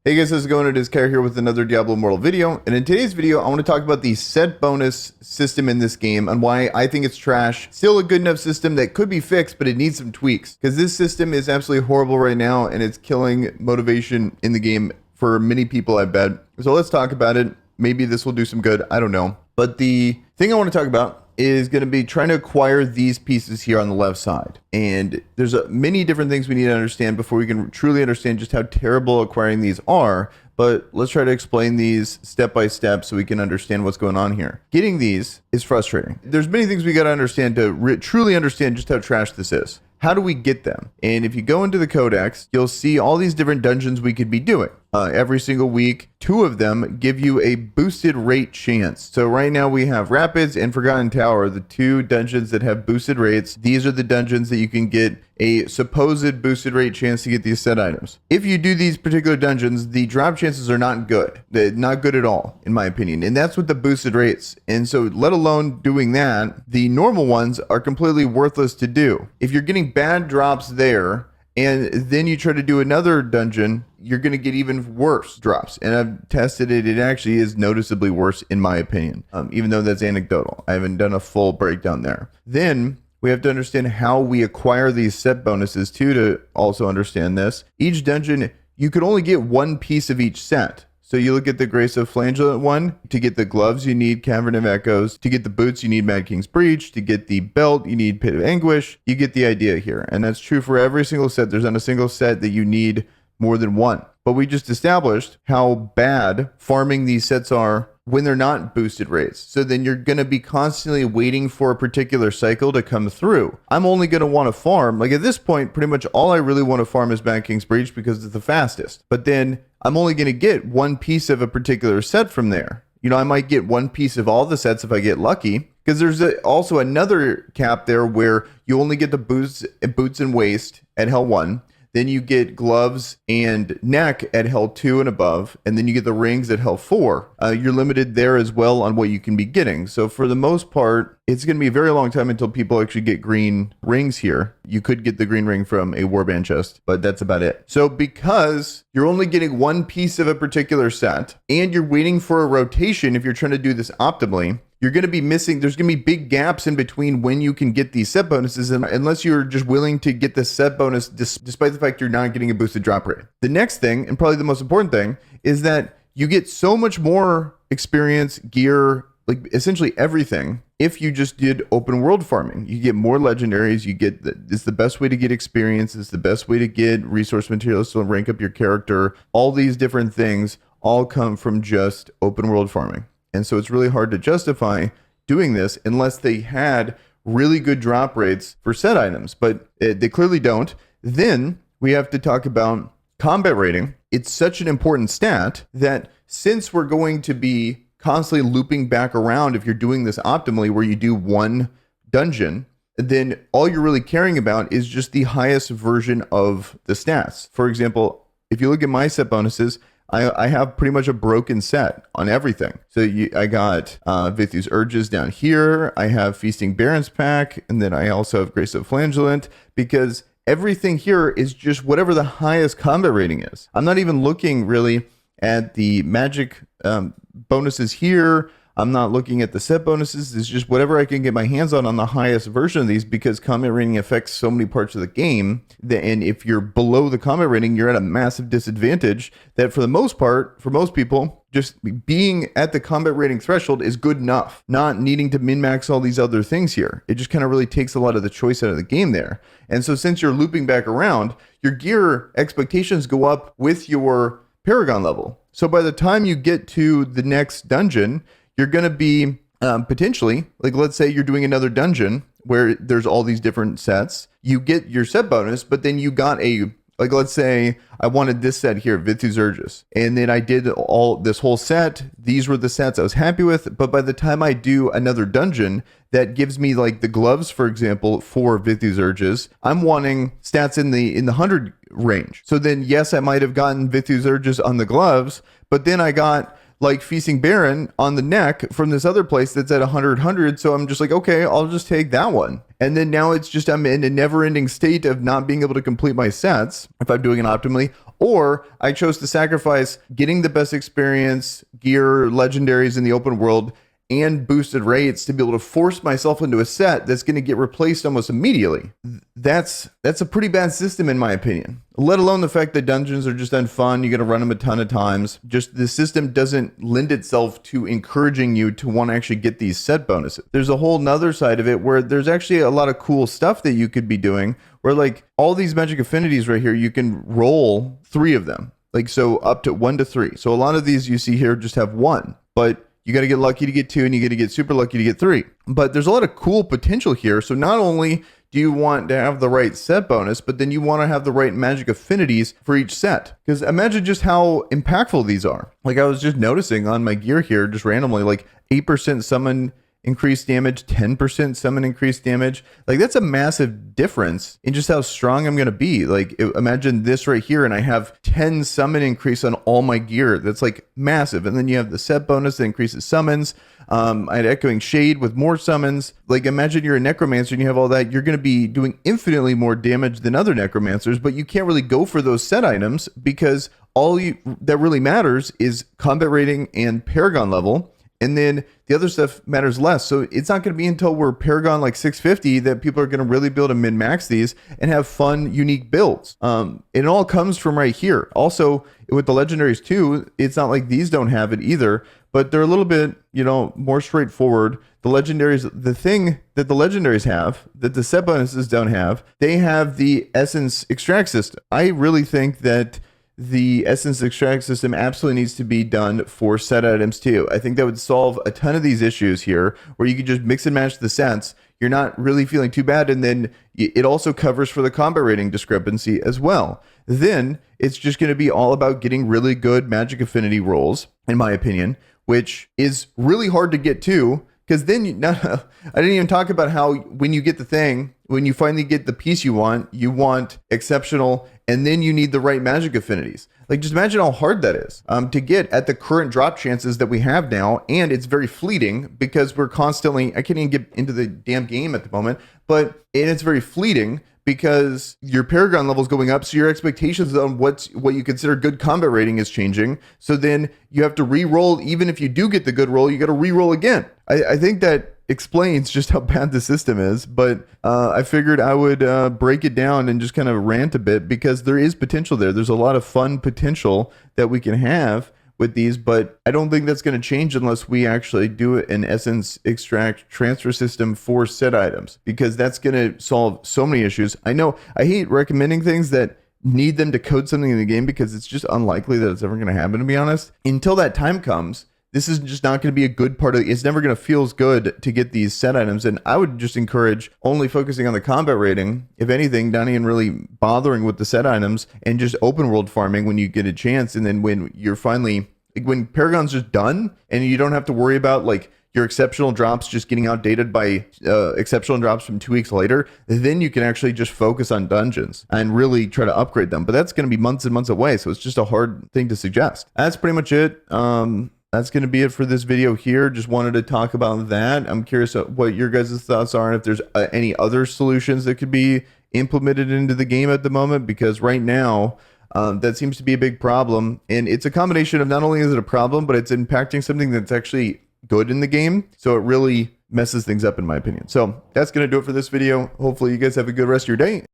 Hey guys, how's it going? It is Kara here with another Diablo Immortal video, and in today's video I want to talk about the set bonus system in this game and why I think it's trash. Still a good enough system that could be fixed, but it needs some tweaks because this system is absolutely horrible right now and it's killing motivation in the game for many people, I bet. So let's talk about it. Maybe this will do some good, I don't know. But the thing I want to talk about is going to be trying to acquire these pieces here on the left side. And there's many different things we need to understand before we can truly understand just how terrible acquiring these are. But let's try to explain these step by step so we can understand what's going on here. Getting these is frustrating. There's many things we got to understand to truly understand just how trash this is. How do we get them? And if you go into the codex, you'll see all these different dungeons we could be doing. Every single week, 2 of them give you a boosted rate chance. So right now we have Rapids and Forgotten Tower, the 2 dungeons that have boosted rates. These are the dungeons that you can get a supposed boosted rate chance to get these set items. If you do these particular dungeons, the drop chances are not good. They're not good at all, in my opinion. And that's with the boosted rates. And so let alone doing that, the normal ones are completely worthless to do. If you're getting bad drops there, and then you try to do another dungeon, you're going to get even worse drops. And I've tested it. It actually is noticeably worse, in my opinion, even though that's anecdotal. I haven't done a full breakdown there. Then we have to understand how we acquire these set bonuses too, to also understand this. Each dungeon, you could only get 1 piece of each set. So you look at the Grace of Flagellant one. To get the gloves, you need Cavern of Echoes. To get the boots, you need Mad King's Breach. To get the belt, you need Pit of Anguish. You get the idea here. And that's true for every single set. There's not a single set that you need more than 1. But we just established how bad farming these sets are when they're not boosted rates. So then you're going to be constantly waiting for a particular cycle to come through. I'm only going to want to farm, like at this point, pretty much all I really want to farm is Mad King's Breach because it's the fastest. But then I'm only going to get 1 piece of a particular set from there. You know, I might get 1 piece of all the sets if I get lucky, because there's also another cap there where you only get the boots and waist at Hell 1. Then you get gloves and neck at Hell 2 and above, and then you get the rings at Hell 4. You're limited there as well on what you can be getting. So for the most part, it's going to be a very long time until people actually get green rings here. You could get the green ring from a warband chest, but that's about it. So because you're only getting 1 piece of a particular set, and you're waiting for a rotation if you're trying to do this optimally, you're going to be missing, there's going to be big gaps in between when you can get these set bonuses, unless you're just willing to get the set bonus despite the fact you're not getting a boosted drop rate. The next thing, and probably the most important thing, is that you get so much more experience, gear, like essentially everything, if you just did open world farming. You get more legendaries, it's the best way to get experience, it's the best way to get resource materials to rank up your character. All these different things all come from just open world farming. And so it's really hard to justify doing this unless they had really good drop rates for set items, but they clearly don't. Then we have to talk about combat rating. It's such an important stat that since we're going to be constantly looping back around, if you're doing this optimally where you do 1 dungeon, then all you're really caring about is just the highest version of the stats. For example, if you look at my set bonuses, I have pretty much a broken set on everything. So I got Vithu's Urges down here. I have Feasting Baron's Pack. And then I also have Grace of Flagellant, because everything here is just whatever the highest combat rating is. I'm not even looking really at the magic bonuses here. I'm not looking at the set bonuses. It's just whatever I can get my hands on the highest version of these, because combat rating affects so many parts of the game. And if you're below the combat rating, you're at a massive disadvantage that for the most part, for most people, just being at the combat rating threshold is good enough. Not needing to min-max all these other things here. It just kind of really takes a lot of the choice out of the game there. And so since you're looping back around, your gear expectations go up with your Paragon level. So by the time you get to the next dungeon, you're going to be potentially, like let's say you're doing another dungeon where there's all these different sets. You get your set bonus, but then you got like let's say I wanted this set here, Vithu's Urges. And then I did this whole set. These were the sets I was happy with. But by the time I do another dungeon that gives me like the gloves, for example, for Vithu's Urges, I'm wanting stats in the 100 range. So then, yes, I might have gotten Vithu's Urges on the gloves, but then I got like Feasting Baron on the neck from this other place that's at 100. So I'm just like, okay, I'll just take that one. And then now it's just, I'm in a never ending state of not being able to complete my sets if I'm doing it optimally, Or I chose to sacrifice getting the best experience, gear, legendaries in the open world, and boosted rates to be able to force myself into a set that's going to get replaced almost immediately. That's a pretty bad system in my opinion. Let alone the fact that dungeons are just unfun. You got to run them a ton of times. Just the system doesn't lend itself to encouraging you to want to actually get these set bonuses. There's a whole nother side of it where there's actually a lot of cool stuff that you could be doing, where like all these magic affinities right here, you can roll 3 of them. Like, so up to 1 to 3. So a lot of these you see here just have 1, but you got to get lucky to get 2, and you got to get super lucky to get 3. But there's a lot of cool potential here. So not only do you want to have the right set bonus, but then you want to have the right magic affinities for each set. Because imagine just how impactful these are. Like I was just noticing on my gear here, just randomly, like 8% summon increased damage, 10% summon increased damage. Like that's a massive difference in just how strong I'm going to be. Like imagine this right here, and I have 10 summon increase on all my gear. That's like massive. And then you have the set bonus that increases summons. I had Echoing Shade with more summons. Like imagine you're a necromancer and you have all that. You're going to be doing infinitely more damage than other necromancers, but you can't really go for those set items because all that really matters is combat rating and Paragon level. And then the other stuff matters less. So it's not going to be until we're Paragon like 650 that people are going to really be able to min-max these and have fun, unique builds. It all comes from right here. Also, with the legendaries too, it's not like these don't have it either, but they're a little bit, more straightforward. The legendaries, the thing that the legendaries have, that the set bonuses don't have, they have the essence extract system. I really think that the essence extract system absolutely needs to be done for set items too. I think that would solve a ton of these issues here, where you could just mix and match the sets. You're not really feeling too bad, and then it also covers for the combat rating discrepancy as well. Then it's just going to be all about getting really good magic affinity rolls, in my opinion, which is really hard to get to. Because then, I didn't even talk about how when you get the thing, when you finally get the piece you want exceptional, and then you need the right magic affinities. Like, just imagine how hard that is to get at the current drop chances that we have now. And it's very fleeting because we're constantly, I can't even get into the damn game at the moment, and it's very fleeting because your Paragon level is going up, so your expectations on what you consider good combat rating is changing. So then you have to re-roll. Even if you do get the good roll, you got to re-roll again. I think that explains just how bad the system is, but I figured I would break it down and just kind of rant a bit, because there is potential there. There's a lot of fun potential that we can have with these, but I don't think that's going to change unless we actually do an essence extract transfer system for set items, because that's going to solve so many issues. I know I hate recommending things that need them to code something in the game, because it's just unlikely that it's ever going to happen, to be honest. Until that time comes, this is just not going to be a good part of it. It's never going to feel as good to get these set items. And I would just encourage only focusing on the combat rating, if anything, not even really bothering with the set items, and just open world farming when you get a chance. And then when you're finally, like when Paragon's just done and you don't have to worry about like your exceptional drops just getting outdated by exceptional drops from 2 weeks later, then you can actually just focus on dungeons and really try to upgrade them. But that's going to be months and months away. So it's just a hard thing to suggest. That's pretty much it. That's going to be it for this video here. Just wanted to talk about that. I'm curious what your guys' thoughts are, and if there's any other solutions that could be implemented into the game at the moment, because right now that seems to be a big problem. And it's a combination of, not only is it a problem, but it's impacting something that's actually good in the game. So it really messes things up, in my opinion. So that's going to do it for this video. Hopefully you guys have a good rest of your day.